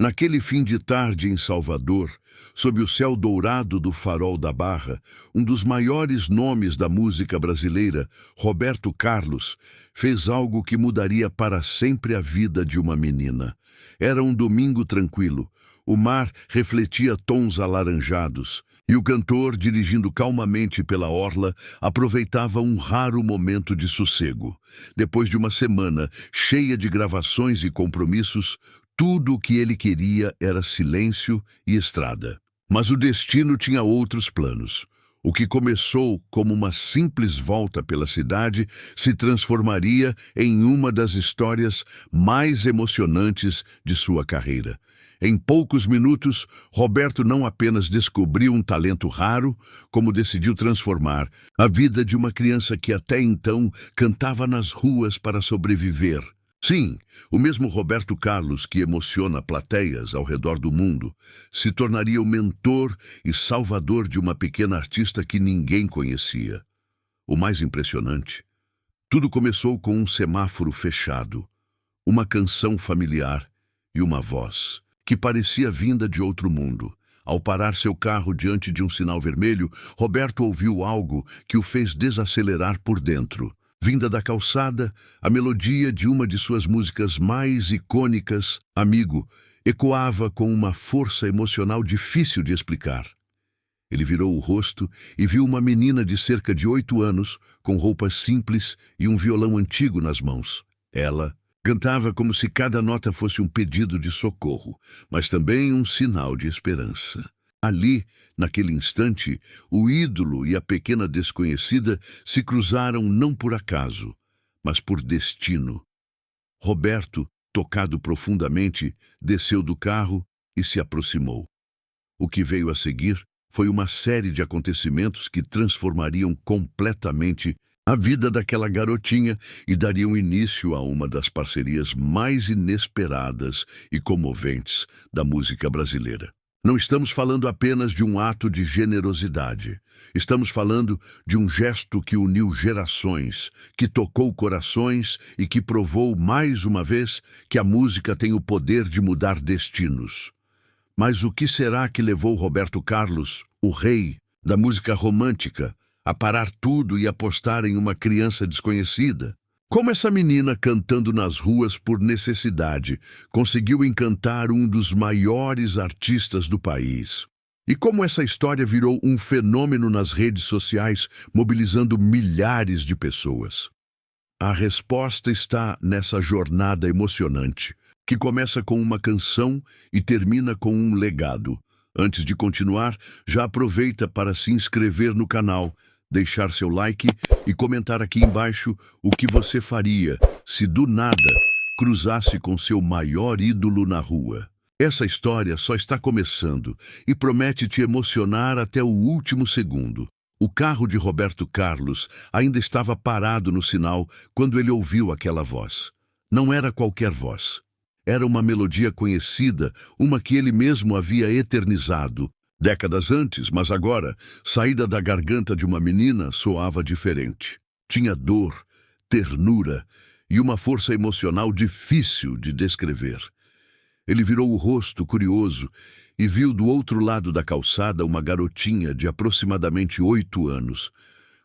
Naquele fim de tarde em Salvador, sob o céu dourado do Farol da Barra, um dos maiores nomes da música brasileira, Roberto Carlos, fez algo que mudaria para sempre a vida de uma menina. Era um domingo tranquilo. O mar refletia tons alaranjados, e o cantor, dirigindo calmamente pela orla, aproveitava um raro momento de sossego. Depois de uma semana cheia de gravações e compromissos, tudo o que ele queria era silêncio e estrada. Mas o destino tinha outros planos. O que começou como uma simples volta pela cidade se transformaria em uma das histórias mais emocionantes de sua carreira. Em poucos minutos, Roberto não apenas descobriu um talento raro, como decidiu transformar a vida de uma criança que até então cantava nas ruas para sobreviver. Sim, o mesmo Roberto Carlos que emociona plateias ao redor do mundo se tornaria o mentor e salvador de uma pequena artista que ninguém conhecia. O mais impressionante, tudo começou com um semáforo fechado, uma canção familiar e uma voz que parecia vinda de outro mundo. Ao parar seu carro diante de um sinal vermelho, Roberto ouviu algo que o fez desacelerar por dentro. Vinda da calçada, a melodia de uma de suas músicas mais icônicas, Amigo, ecoava com uma força emocional difícil de explicar. Ele virou o rosto e viu uma menina de cerca de 8 anos, com roupas simples e um violão antigo nas mãos. Ela cantava como se cada nota fosse um pedido de socorro, mas também um sinal de esperança. Ali, naquele instante, o ídolo e a pequena desconhecida se cruzaram não por acaso, mas por destino. Roberto, tocado profundamente, desceu do carro e se aproximou. O que veio a seguir foi uma série de acontecimentos que transformariam completamente a vida daquela garotinha e dariam início a uma das parcerias mais inesperadas e comoventes da música brasileira. Não estamos falando apenas de um ato de generosidade. Estamos falando de um gesto que uniu gerações, que tocou corações e que provou mais uma vez que a música tem o poder de mudar destinos. Mas o que será que levou Roberto Carlos, o rei da música romântica, a parar tudo e apostar em uma criança desconhecida? Como essa menina, cantando nas ruas por necessidade, conseguiu encantar um dos maiores artistas do país? E como essa história virou um fenômeno nas redes sociais, mobilizando milhares de pessoas? A resposta está nessa jornada emocionante, que começa com uma canção e termina com um legado. Antes de continuar, já aproveita para se inscrever no canal, deixar seu like e comentar aqui embaixo o que você faria se do nada cruzasse com seu maior ídolo na rua. Essa história só está começando e promete te emocionar até o último segundo. O carro de Roberto Carlos ainda estava parado no sinal quando ele ouviu aquela voz. Não era qualquer voz. Era uma melodia conhecida, uma que ele mesmo havia eternizado décadas antes, mas agora, saída da garganta de uma menina, soava diferente. Tinha dor, ternura e uma força emocional difícil de descrever. Ele virou o rosto curioso e viu do outro lado da calçada uma garotinha de aproximadamente 8 anos,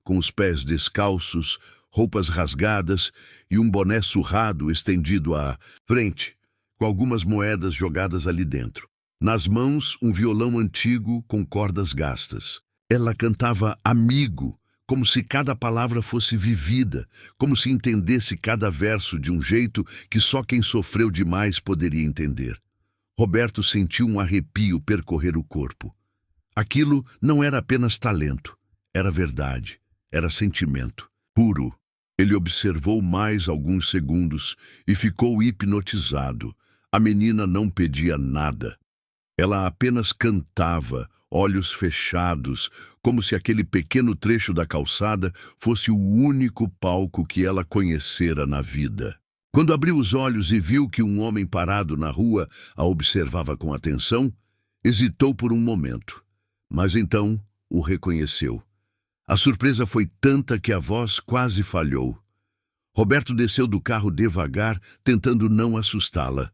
com os pés descalços, roupas rasgadas e um boné surrado estendido à frente, com algumas moedas jogadas ali dentro. Nas mãos, um violão antigo com cordas gastas. Ela cantava Amigo, como se cada palavra fosse vivida, como se entendesse cada verso de um jeito que só quem sofreu demais poderia entender. Roberto sentiu um arrepio percorrer o corpo. Aquilo não era apenas talento, era verdade, era sentimento, puro. Ele observou mais alguns segundos e ficou hipnotizado. A menina não pedia nada. Ela apenas cantava, olhos fechados, como se aquele pequeno trecho da calçada fosse o único palco que ela conhecera na vida. Quando abriu os olhos e viu que um homem parado na rua a observava com atenção, hesitou por um momento, mas então o reconheceu. A surpresa foi tanta que a voz quase falhou. Roberto desceu do carro devagar, tentando não assustá-la.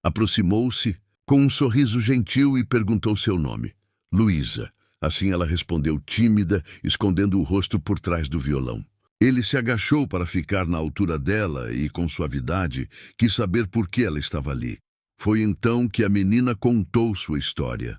Aproximou-se, com um sorriso gentil e perguntou seu nome. Luísa. Assim ela respondeu tímida, escondendo o rosto por trás do violão. Ele se agachou para ficar na altura dela e, com suavidade, quis saber por que ela estava ali. Foi então que a menina contou sua história.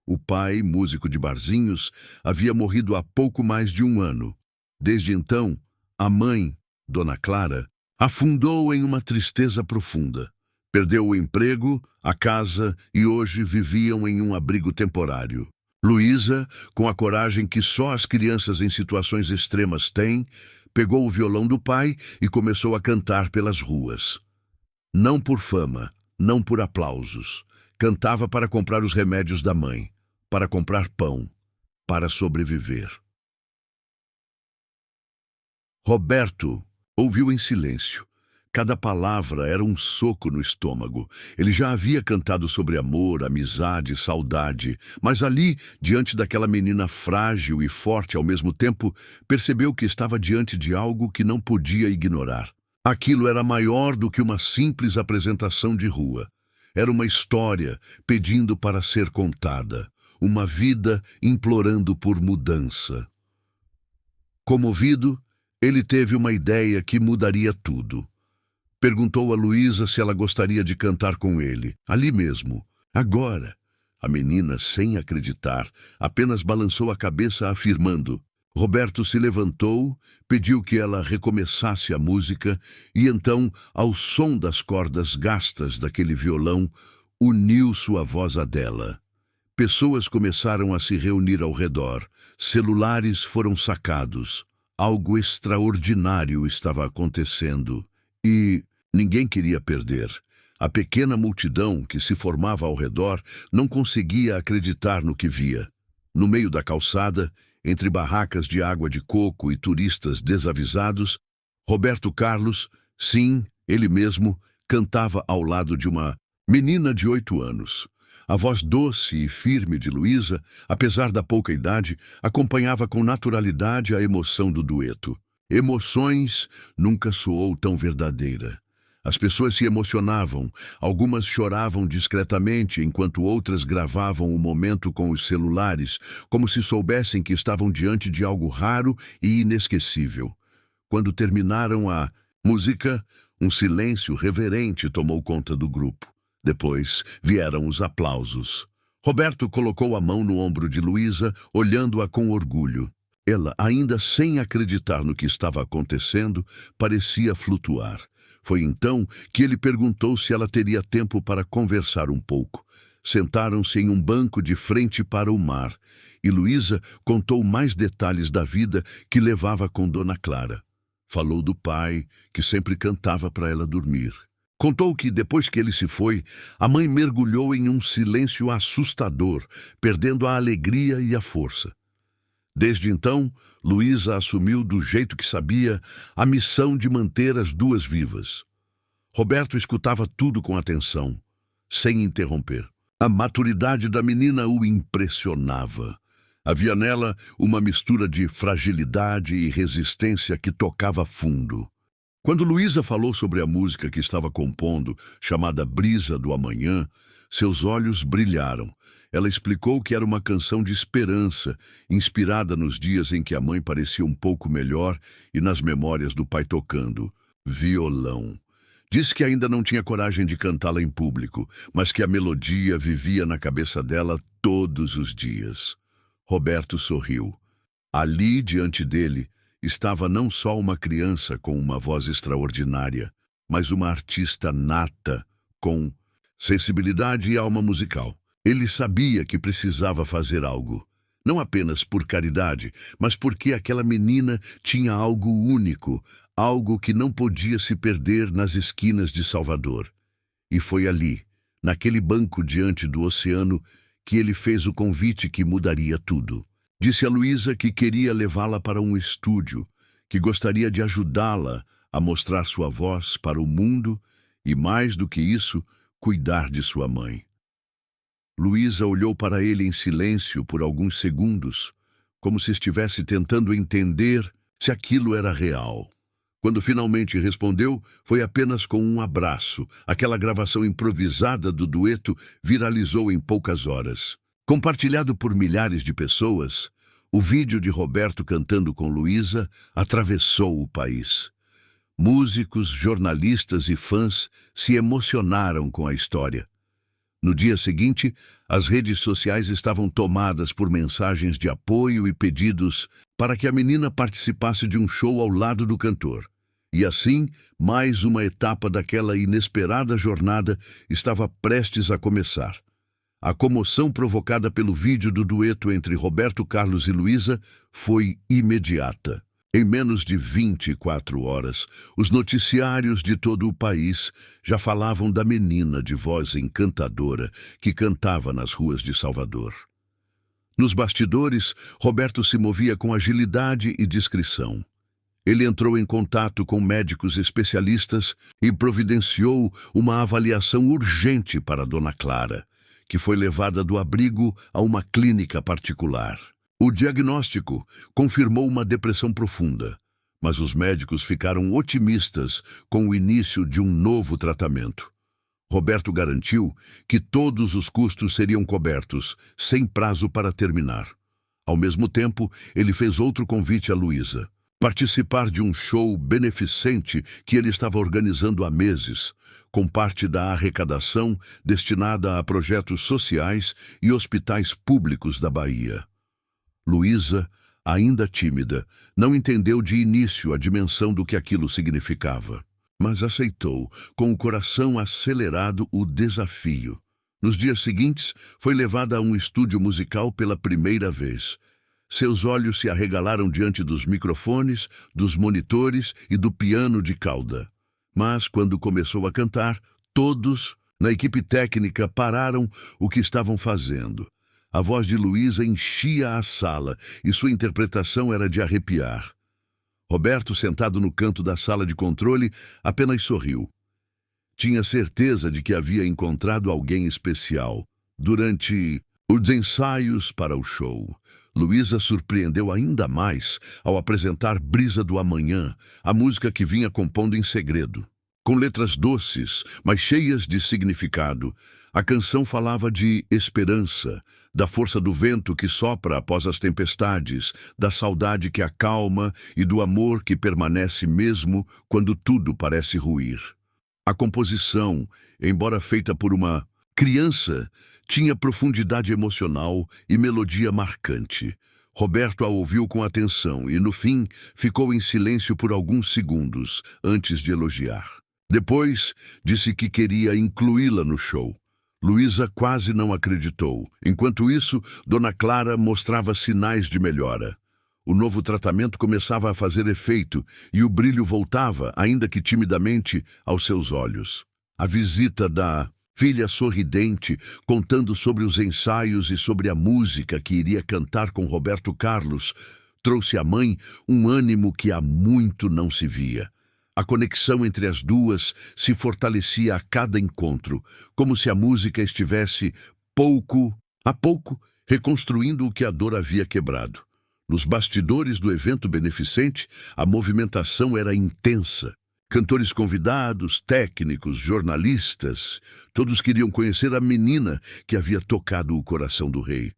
O pai, músico de barzinhos, havia morrido há pouco mais de um ano. Desde então, a mãe, Dona Clara, afundou em uma tristeza profunda. Perdeu o emprego, a casa e hoje viviam em um abrigo temporário. Luísa, com a coragem que só as crianças em situações extremas têm, pegou o violão do pai e começou a cantar pelas ruas. Não por fama, não por aplausos. Cantava para comprar os remédios da mãe, para comprar pão, para sobreviver. Roberto ouviu em silêncio. Cada palavra era um soco no estômago. Ele já havia cantado sobre amor, amizade, saudade, mas ali, diante daquela menina frágil e forte ao mesmo tempo, percebeu que estava diante de algo que não podia ignorar. Aquilo era maior do que uma simples apresentação de rua. Era uma história pedindo para ser contada, uma vida implorando por mudança. Comovido, ele teve uma ideia que mudaria tudo. Perguntou a Luísa se ela gostaria de cantar com ele, ali mesmo, agora. A menina, sem acreditar, apenas balançou a cabeça afirmando. Roberto se levantou, pediu que ela recomeçasse a música e então, ao som das cordas gastas daquele violão, uniu sua voz à dela. Pessoas começaram a se reunir ao redor, celulares foram sacados. Algo extraordinário estava acontecendo e ninguém queria perder. A pequena multidão que se formava ao redor não conseguia acreditar no que via. No meio da calçada, entre barracas de água de coco e turistas desavisados, Roberto Carlos, sim, ele mesmo, cantava ao lado de uma menina de 8 anos. A voz doce e firme de Luísa, apesar da pouca idade, acompanhava com naturalidade a emoção do dueto. Emoções nunca soou tão verdadeira. As pessoas se emocionavam, algumas choravam discretamente, enquanto outras gravavam o momento com os celulares, como se soubessem que estavam diante de algo raro e inesquecível. Quando terminaram a música, um silêncio reverente tomou conta do grupo. Depois vieram os aplausos. Roberto colocou a mão no ombro de Luísa, olhando-a com orgulho. Ela, ainda sem acreditar no que estava acontecendo, parecia flutuar. Foi então que ele perguntou se ela teria tempo para conversar um pouco. Sentaram-se em um banco de frente para o mar, e Luísa contou mais detalhes da vida que levava com Dona Clara. Falou do pai, que sempre cantava para ela dormir. Contou que, depois que ele se foi, a mãe mergulhou em um silêncio assustador, perdendo a alegria e a força. Desde então, Luísa assumiu do jeito que sabia a missão de manter as duas vivas. Roberto escutava tudo com atenção, sem interromper. A maturidade da menina o impressionava. Havia nela uma mistura de fragilidade e resistência que tocava fundo. Quando Luísa falou sobre a música que estava compondo, chamada Brisa do Amanhã, seus olhos brilharam. Ela explicou que era uma canção de esperança, inspirada nos dias em que a mãe parecia um pouco melhor e nas memórias do pai tocando violão. Disse que ainda não tinha coragem de cantá-la em público, mas que a melodia vivia na cabeça dela todos os dias. Roberto sorriu. Ali, diante dele, estava não só uma criança com uma voz extraordinária, mas uma artista nata, com sensibilidade e alma musical. Ele sabia que precisava fazer algo, não apenas por caridade, mas porque aquela menina tinha algo único, algo que não podia se perder nas esquinas de Salvador. E foi ali, naquele banco diante do oceano, que ele fez o convite que mudaria tudo. Disse a Luísa que queria levá-la para um estúdio, que gostaria de ajudá-la a mostrar sua voz para o mundo e, mais do que isso, cuidar de sua mãe. Luísa olhou para ele em silêncio por alguns segundos, como se estivesse tentando entender se aquilo era real. Quando finalmente respondeu, foi apenas com um abraço. Aquela gravação improvisada do dueto viralizou em poucas horas. Compartilhado por milhares de pessoas, o vídeo de Roberto cantando com Luísa atravessou o país. Músicos, jornalistas e fãs se emocionaram com a história. No dia seguinte, as redes sociais estavam tomadas por mensagens de apoio e pedidos para que a menina participasse de um show ao lado do cantor. E assim, mais uma etapa daquela inesperada jornada estava prestes a começar. A comoção provocada pelo vídeo do dueto entre Roberto Carlos e Luísa foi imediata. Em menos de 24 horas, os noticiários de todo o país já falavam da menina de voz encantadora que cantava nas ruas de Salvador. Nos bastidores, Roberto se movia com agilidade e discrição. Ele entrou em contato com médicos especialistas e providenciou uma avaliação urgente para Dona Clara, que foi levada do abrigo a uma clínica particular. O diagnóstico confirmou uma depressão profunda, mas os médicos ficaram otimistas com o início de um novo tratamento. Roberto garantiu que todos os custos seriam cobertos, sem prazo para terminar. Ao mesmo tempo, ele fez outro convite a Luísa: participar de um show beneficente que ele estava organizando há meses, com parte da arrecadação destinada a projetos sociais e hospitais públicos da Bahia. Luísa, ainda tímida, não entendeu de início a dimensão do que aquilo significava, mas aceitou, com o coração acelerado, o desafio. Nos dias seguintes, foi levada a um estúdio musical pela primeira vez. Seus olhos se arregalaram diante dos microfones, dos monitores e do piano de cauda. Mas, quando começou a cantar, todos, na equipe técnica, pararam o que estavam fazendo. A voz de Luísa enchia a sala e sua interpretação era de arrepiar. Roberto, sentado no canto da sala de controle, apenas sorriu. Tinha certeza de que havia encontrado alguém especial. Durante os ensaios para o show, Luísa surpreendeu ainda mais ao apresentar Brisa do Amanhã, a música que vinha compondo em segredo. Com letras doces, mas cheias de significado, a canção falava de esperança, da força do vento que sopra após as tempestades, da saudade que acalma e do amor que permanece mesmo quando tudo parece ruir. A composição, embora feita por uma criança, tinha profundidade emocional e melodia marcante. Roberto a ouviu com atenção e, no fim, ficou em silêncio por alguns segundos antes de elogiar. Depois, disse que queria incluí-la no show. Luísa quase não acreditou. Enquanto isso, Dona Clara mostrava sinais de melhora. O novo tratamento começava a fazer efeito e o brilho voltava, ainda que timidamente, aos seus olhos. A visita da filha sorridente, contando sobre os ensaios e sobre a música que iria cantar com Roberto Carlos, trouxe à mãe um ânimo que há muito não se via. A conexão entre as duas se fortalecia a cada encontro, como se a música estivesse, pouco a pouco, reconstruindo o que a dor havia quebrado. Nos bastidores do evento beneficente, a movimentação era intensa. Cantores convidados, técnicos, jornalistas, todos queriam conhecer a menina que havia tocado o coração do rei.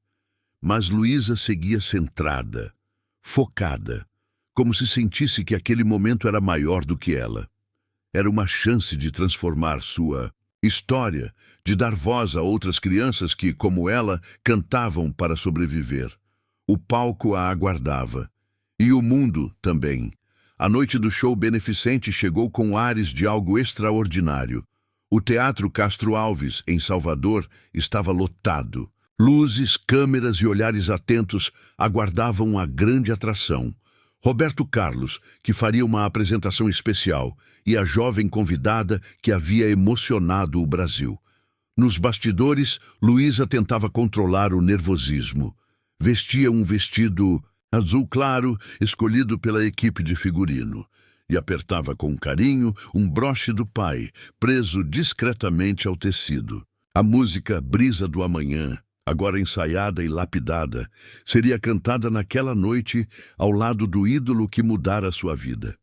Mas Luísa seguia centrada, focada, como se sentisse que aquele momento era maior do que ela. Era uma chance de transformar sua história, de dar voz a outras crianças que, como ela, cantavam para sobreviver. O palco a aguardava. E o mundo também. A noite do show beneficente chegou com ares de algo extraordinário. O Teatro Castro Alves, em Salvador, estava lotado. Luzes, câmeras e olhares atentos aguardavam a grande atração. Roberto Carlos, que faria uma apresentação especial, e a jovem convidada que havia emocionado o Brasil. Nos bastidores, Luísa tentava controlar o nervosismo. Vestia um vestido azul claro, escolhido pela equipe de figurino, e apertava com carinho um broche do pai, preso discretamente ao tecido. A música Brisa do Amanhã, agora ensaiada e lapidada, seria cantada naquela noite ao lado do ídolo que mudara sua vida.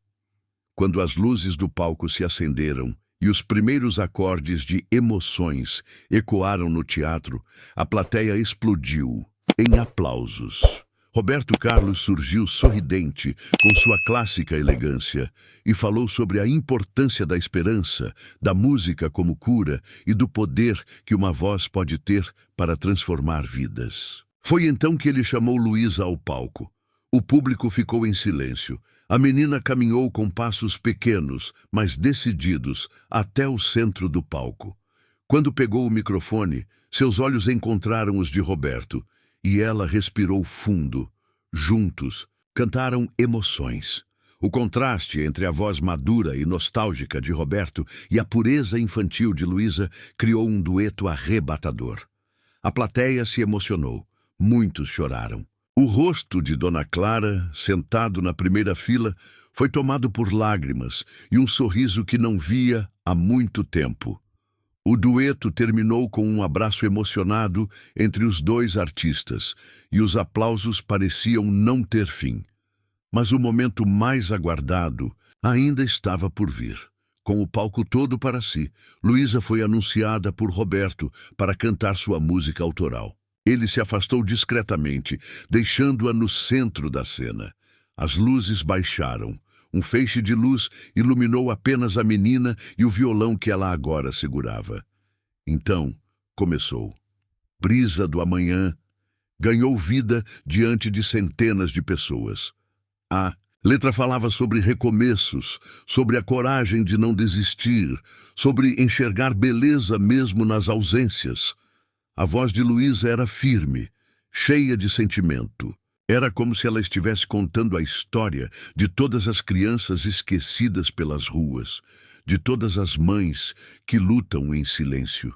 Quando as luzes do palco se acenderam e os primeiros acordes de Emoções ecoaram no teatro, a plateia explodiu em aplausos. Roberto Carlos surgiu sorridente, com sua clássica elegância, e falou sobre a importância da esperança, da música como cura e do poder que uma voz pode ter para transformar vidas. Foi então que ele chamou Luísa ao palco. O público ficou em silêncio. A menina caminhou com passos pequenos, mas decididos, até o centro do palco. Quando pegou o microfone, seus olhos encontraram os de Roberto, e ela respirou fundo. Juntos, cantaram Emoções. O contraste entre a voz madura e nostálgica de Roberto e a pureza infantil de Luísa criou um dueto arrebatador. A plateia se emocionou. Muitos choraram. O rosto de Dona Clara, sentado na primeira fila, foi tomado por lágrimas e um sorriso que não via há muito tempo. O dueto terminou com um abraço emocionado entre os dois artistas, e os aplausos pareciam não ter fim. Mas o momento mais aguardado ainda estava por vir. Com o palco todo para si, Luísa foi anunciada por Roberto para cantar sua música autoral. Ele se afastou discretamente, deixando-a no centro da cena. As luzes baixaram. Um feixe de luz iluminou apenas a menina e o violão que ela agora segurava. Então, começou. Brisa do Amanhã ganhou vida diante de centenas de pessoas. A letra falava sobre recomeços, sobre a coragem de não desistir, sobre enxergar beleza mesmo nas ausências. A voz de Luísa era firme, cheia de sentimento. Era como se ela estivesse contando a história de todas as crianças esquecidas pelas ruas, de todas as mães que lutam em silêncio.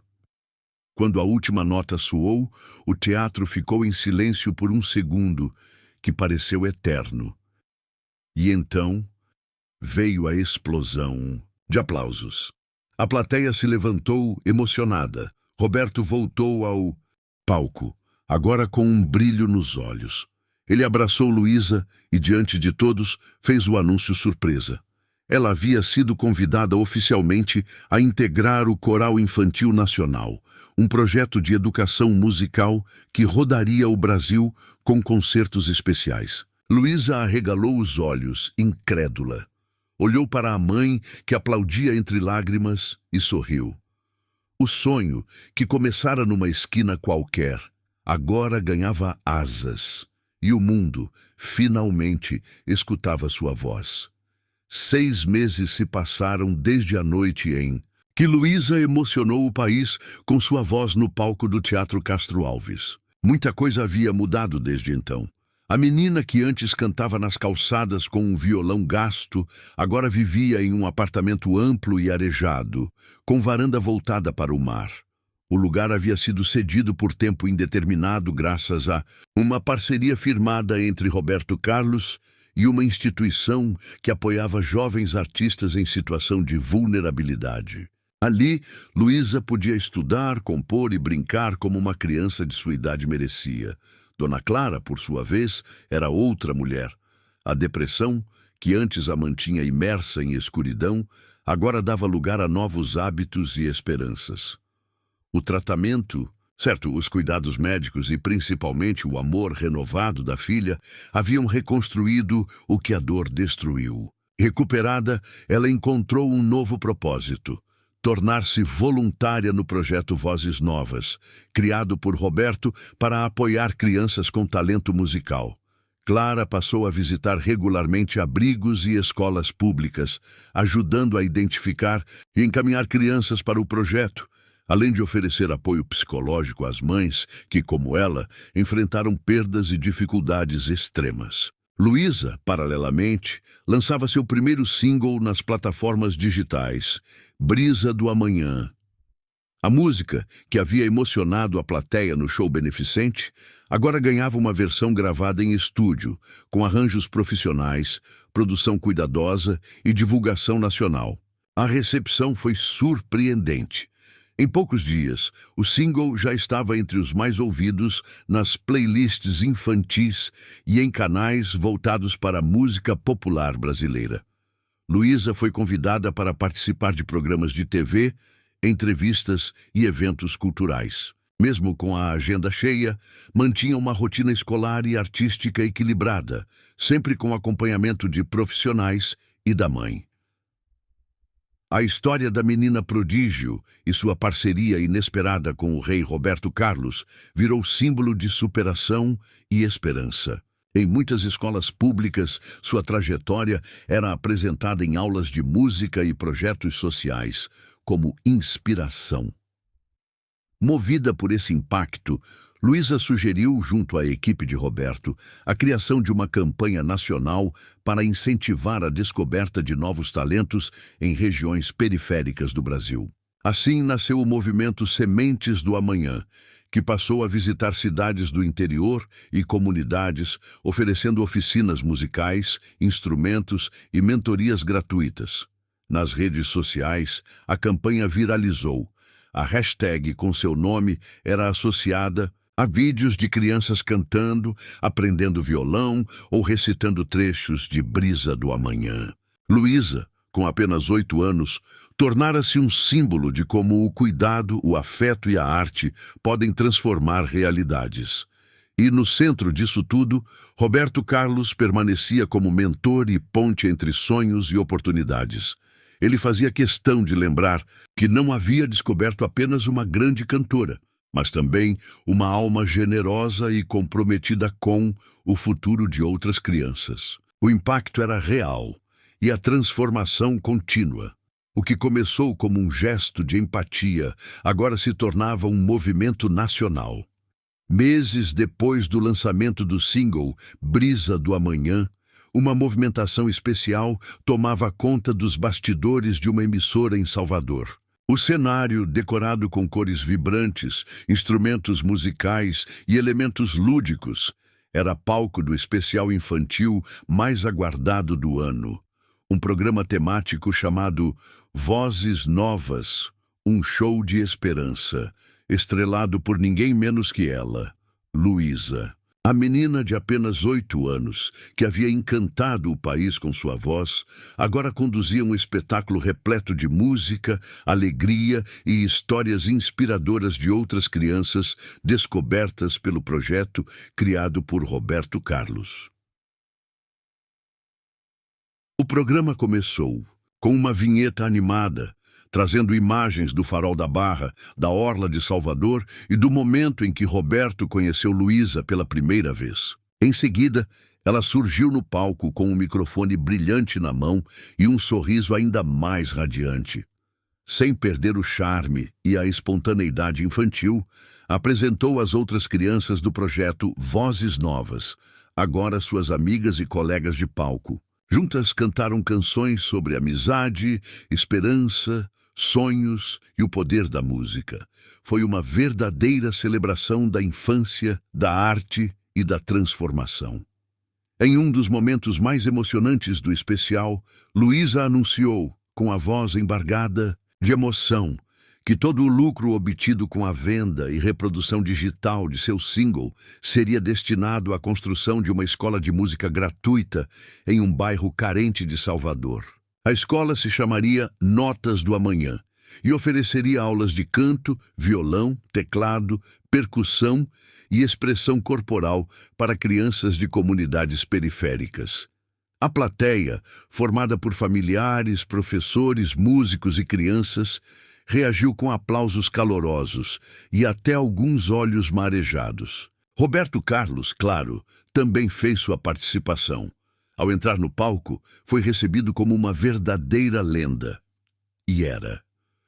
Quando a última nota soou, o teatro ficou em silêncio por um segundo, que pareceu eterno. E então veio a explosão de aplausos. A plateia se levantou emocionada. Roberto voltou ao palco, agora com um brilho nos olhos. Ele abraçou Luísa e, diante de todos, fez o anúncio surpresa. Ela havia sido convidada oficialmente a integrar o Coral Infantil Nacional, um projeto de educação musical que rodaria o Brasil com concertos especiais. Luísa arregalou os olhos, incrédula. Olhou para a mãe, que aplaudia entre lágrimas, e sorriu. O sonho, que começara numa esquina qualquer, agora ganhava asas. E o mundo, finalmente, escutava sua voz. 6 meses se passaram desde a noite em que Luísa emocionou o país com sua voz no palco do Teatro Castro Alves. Muita coisa havia mudado desde então. A menina que antes cantava nas calçadas com um violão gasto, agora vivia em um apartamento amplo e arejado, com varanda voltada para o mar. O lugar havia sido cedido por tempo indeterminado graças a uma parceria firmada entre Roberto Carlos e uma instituição que apoiava jovens artistas em situação de vulnerabilidade. Ali, Luísa podia estudar, compor e brincar como uma criança de sua idade merecia. Dona Clara, por sua vez, era outra mulher. A depressão, que antes a mantinha imersa em escuridão, agora dava lugar a novos hábitos e esperanças. O tratamento, os cuidados médicos e principalmente o amor renovado da filha haviam reconstruído o que a dor destruiu. Recuperada, ela encontrou um novo propósito: tornar-se voluntária no projeto Vozes Novas, criado por Roberto para apoiar crianças com talento musical. Clara passou a visitar regularmente abrigos e escolas públicas, ajudando a identificar e encaminhar crianças para o projeto, além de oferecer apoio psicológico às mães que, como ela, enfrentaram perdas e dificuldades extremas. Luísa, paralelamente, lançava seu primeiro single nas plataformas digitais, Brisa do Amanhã. A música, que havia emocionado a plateia no show beneficente, agora ganhava uma versão gravada em estúdio, com arranjos profissionais, produção cuidadosa e divulgação nacional. A recepção foi surpreendente. Em poucos dias, o single já estava entre os mais ouvidos nas playlists infantis e em canais voltados para a música popular brasileira. Luísa foi convidada para participar de programas de TV, entrevistas e eventos culturais. Mesmo com a agenda cheia, mantinha uma rotina escolar e artística equilibrada, sempre com acompanhamento de profissionais e da mãe. A história da menina prodígio e sua parceria inesperada com o rei Roberto Carlos virou símbolo de superação e esperança. Em muitas escolas públicas, sua trajetória era apresentada em aulas de música e projetos sociais, como inspiração. Movida por esse impacto, Luísa sugeriu, junto à equipe de Roberto, a criação de uma campanha nacional para incentivar a descoberta de novos talentos em regiões periféricas do Brasil. Assim nasceu o movimento Sementes do Amanhã, que passou a visitar cidades do interior e comunidades, oferecendo oficinas musicais, instrumentos e mentorias gratuitas. Nas redes sociais, a campanha viralizou. A hashtag com seu nome era associada a vídeos de crianças cantando, aprendendo violão ou recitando trechos de Brisa do Amanhã. Luísa, com apenas 8 anos, tornara-se um símbolo de como o cuidado, o afeto e a arte podem transformar realidades. E no centro disso tudo, Roberto Carlos permanecia como mentor e ponte entre sonhos e oportunidades. Ele fazia questão de lembrar que não havia descoberto apenas uma grande cantora, mas também uma alma generosa e comprometida com o futuro de outras crianças. O impacto era real e a transformação contínua. O que começou como um gesto de empatia agora se tornava um movimento nacional. Meses depois do lançamento do single Brisa do Amanhã, uma movimentação especial tomava conta dos bastidores de uma emissora em Salvador. O cenário, decorado com cores vibrantes, instrumentos musicais e elementos lúdicos, era palco do especial infantil mais aguardado do ano. Um programa temático chamado Vozes Novas, um show de esperança, estrelado por ninguém menos que ela, Luísa. A menina de apenas 8 anos, que havia encantado o país com sua voz, agora conduzia um espetáculo repleto de música, alegria e histórias inspiradoras de outras crianças descobertas pelo projeto criado por Roberto Carlos. O programa começou com uma vinheta animada, trazendo imagens do Farol da Barra, da Orla de Salvador e do momento em que Roberto conheceu Luísa pela primeira vez. Em seguida, ela surgiu no palco com um microfone brilhante na mão e um sorriso ainda mais radiante. Sem perder o charme e a espontaneidade infantil, apresentou às outras crianças do projeto Vozes Novas, agora suas amigas e colegas de palco. Juntas cantaram canções sobre amizade, esperança, sonhos e o poder da música. Foi uma verdadeira celebração da infância, da arte e da transformação. Em um dos momentos mais emocionantes do especial, Luísa anunciou, com a voz embargada de emoção, que todo o lucro obtido com a venda e reprodução digital de seu single seria destinado à construção de uma escola de música gratuita em um bairro carente de Salvador. A escola se chamaria Notas do Amanhã e ofereceria aulas de canto, violão, teclado, percussão e expressão corporal para crianças de comunidades periféricas. A plateia, formada por familiares, professores, músicos e crianças, reagiu com aplausos calorosos e até alguns olhos marejados. Roberto Carlos, claro, também fez sua participação. Ao entrar no palco, foi recebido como uma verdadeira lenda. E era.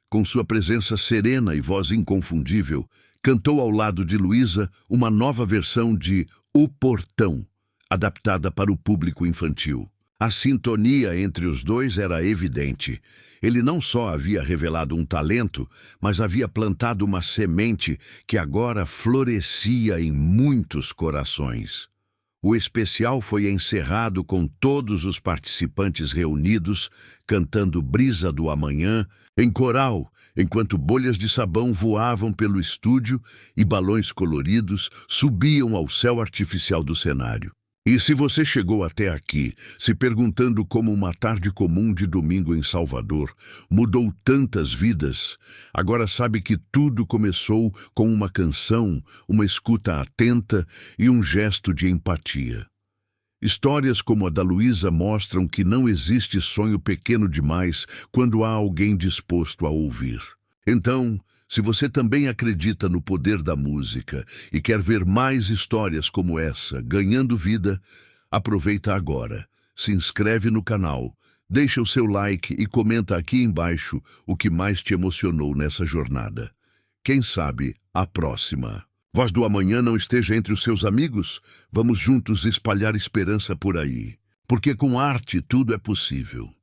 Com sua presença serena e voz inconfundível, cantou ao lado de Luísa uma nova versão de O Portão, adaptada para o público infantil. A sintonia entre os dois era evidente. Ele não só havia revelado um talento, mas havia plantado uma semente que agora florescia em muitos corações. O especial foi encerrado com todos os participantes reunidos, cantando Brisa do Amanhã, em coral, enquanto bolhas de sabão voavam pelo estúdio e balões coloridos subiam ao céu artificial do cenário. E se você chegou até aqui, se perguntando como uma tarde comum de domingo em Salvador mudou tantas vidas, agora sabe que tudo começou com uma canção, uma escuta atenta e um gesto de empatia. Histórias como a da Luísa mostram que não existe sonho pequeno demais quando há alguém disposto a ouvir. Então, se você também acredita no poder da música e quer ver mais histórias como essa ganhando vida, aproveita agora, se inscreve no canal, deixa o seu like e comenta aqui embaixo o que mais te emocionou nessa jornada. Quem sabe a próxima Voz do Amanhã não esteja entre os seus amigos? Vamos juntos espalhar esperança por aí, porque com arte tudo é possível.